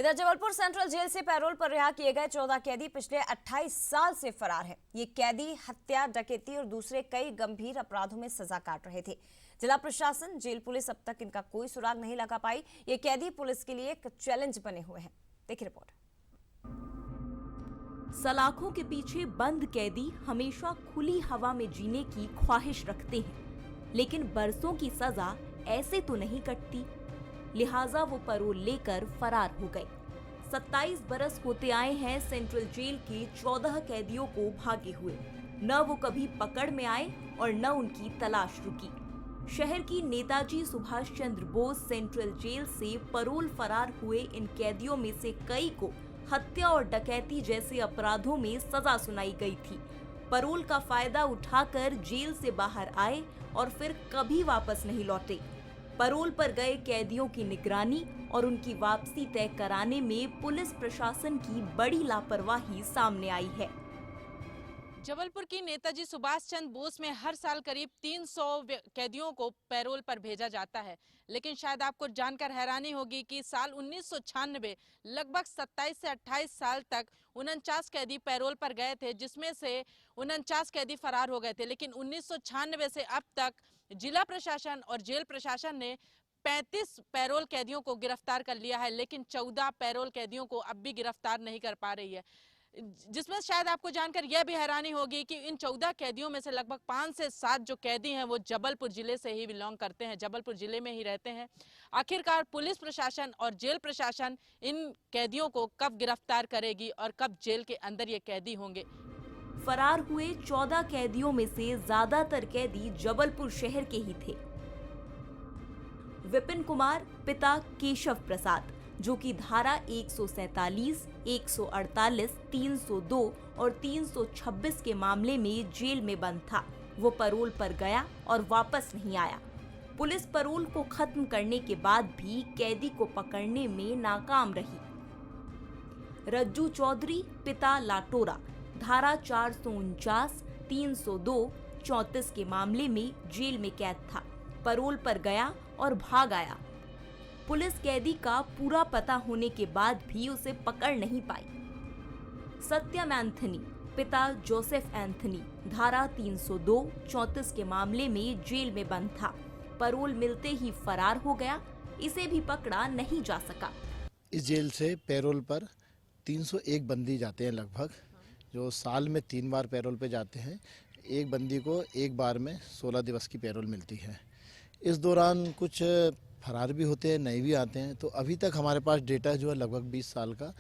इधर Jabalpur central jail से payroll पर रिहा किए गए 14 कैदी पिछले 28 साल से फरार हैं। ये कैदी हत्या, डकैती और दूसरे कई गंभीर अपराधों में सजा काट रहे थे। जिला प्रशासन, जेल पुलिस अब तक इनका कोई सुराग नहीं लगा पाई। ये कैदी पुलिस के लिए एक चैलेंज बने हुए हैं। देखिए रिपोर्ट। सलाखों के पीछे बंद कैदी हमेशा खुली हवा में जीने की ख्वाहिश रखते हैं, लेकिन बरसों की सजा ऐसे तो नहीं कटती। लिहाजा वो पैरोल लेकर फरार हो गए। 27 बरस होते आए हैं सेंट्रल जेल के 14 कैदियों को भागे हुए। न वो कभी पकड़ में आए और न उनकी तलाश रुकी। शहर की नेताजी सुभाष चंद्र बोस सेंट्रल जेल से पैरोल फरार हुए इन कैदियों में से कई को हत्या और डकैती जैसे अपराधों में सजा सुनाई गई थी। पैरोल का फायदा उठाकर जेल से बाहर आए और फिर कभी वापस नहीं लौटे। पैरोल पर गए कैदियों की निगरानी और उनकी वापसी तय कराने में पुलिस प्रशासन की बड़ी लापरवाही सामने आई है। जबलपुर की नेताजी सुभाष चंद्र बोस में हर साल करीब 300 कैदियों को पैरोल पर भेजा जाता है, लेकिन शायद आपको जानकर हैरानी होगी कि साल 1996 लगभग 27 से 28 साल तक 49 कैदी पैरोल पर गए थे, जिसमें से 49 कैदी फरार हो गए थे। लेकिन 1996 से अब तक जिला प्रशासन और जेल प्रशासन ने 35 पैरोल कैदियों को गिरफ्तार कर लिया है, लेकिन 14 पैरोल कैदियों को अब भी गिरफ्तार नहीं कर पा रही है। जिसमें शायद आपको जानकर यह भी हैरानी होगी कि इन 14 कैदियों में से लगभग 5 से 7 जो कैदी हैं वो जबलपुर जिले से ही बिलोंग करते हैं, जबलपुर जिले में ही रहते हैं। आखिरकार पुलिस प्रशासन और जेल प्रशासन इन कैदियों को कब गिरफ्तार करेगी और कब जेल के अंदर ये कैदी होंगे? फरार हुए 14 कैदियों में से ज्यादातर कैदी जबलपुर शहर के ही थे। विपिन कुमार पिता केशव प्रसाद, जो कि धारा 147, 148, 302 और 326 के मामले में जेल में बंद था, वो पैरोल पर गया और वापस नहीं आया। पुलिस पैरोल को खत्म करने के बाद भी कैदी को पकड़ने में नाकाम रही। रज्जू चौधरी पिता लाटोरा, धारा 449, 302, 34 के मामले में जेल में कैद था, पैरोल पर गया और भाग आया। पुलिस कैदी का पूरा पता होने के बाद भी उसे पकड़ नहीं पाई। सत्यम एंथनी पिता जोसेफ एंथनी, धारा 302, 34 के मामले में जेल में बंद था, पैरोल मिलते ही फरार हो गया, इसे भी पकड़ा नहीं जा सका। इस जेल से पैरोल पर 301 बंदी जाते हैं लगभग, जो साल में 3 बार पैरोल पे जाते हैं। एक बंदी को एक बार में 16 दिवस की पैरोल मिलती है। इस दौरान कुछ फरार भी होते हैं, नए भी आते हैं। तो अभी तक हमारे पास डेटा जो है लगभग 20 साल का,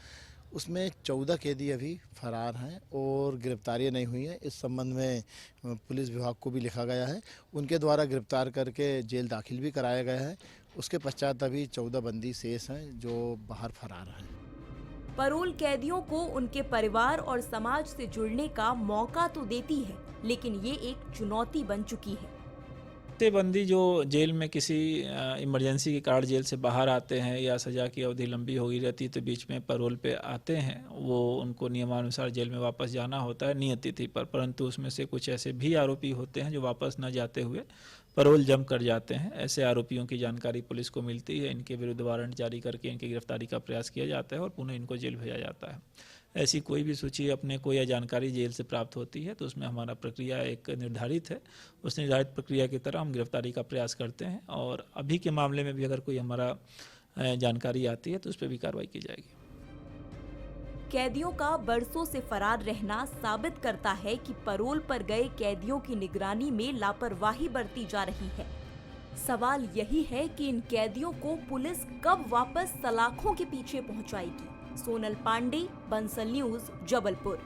उसमें 14 कैदी अभी फरार हैं और गिरफ्तारियां नहीं हुई हैं। इस संबंध में पुलिस विभाग को भी लिखा गया है, उनके द्वारा गिरफ्तार करके जेल दाखिल भी कराया गया है। उसके पश्चात अभी 14 बंदी शेष हैं जो बाहर फरार हैं। पैरोल कैदियों को उनके परिवार और समाज से जुड़ने का मौका तो देती है, लेकिन ये एक चुनौती बन चुकी है। बंदी जो जेल में किसी इमरजेंसी के कारण जेल से बाहर आते हैं या सज़ा की अवधि लंबी हो गई रहती है तो बीच में पैरोल पे आते हैं, वो उनको नियमानुसार जेल में वापस जाना होता है नियत तिथि पर, परंतु उसमें से कुछ ऐसे भी आरोपी होते हैं जो वापस न जाते हुए पैरोल जम कर जाते हैं। ऐसे आरोपियों की जानकारी पुलिस को मिलती है, इनके विरुद्ध वारंट जारी करके इनकी गिरफ्तारी का प्रयास किया जाता है और पुनः इनको जेल भेजा जाता है। ऐसी कोई भी सूची अपने को या जानकारी जेल से प्राप्त होती है तो उसमें हमारा प्रक्रिया एक निर्धारित है, उस निर्धारित प्रक्रिया की तरह हम गिरफ्तारी का प्रयास करते हैं और अभी के मामले में भी अगर कोई हमारा जानकारी आती है तो उस पर भी कार्रवाई की जाएगी। कैदियों का बरसों से फरार रहना साबित करता है कि पैरोल पर गए कैदियों की निगरानी में लापरवाही बरती जा रही है। सवाल यही है कि इन कैदियों को पुलिस कब वापस सलाखों के पीछे पहुंचाएगी। सोनल पांडे, बंसल न्यूज, जबलपुर।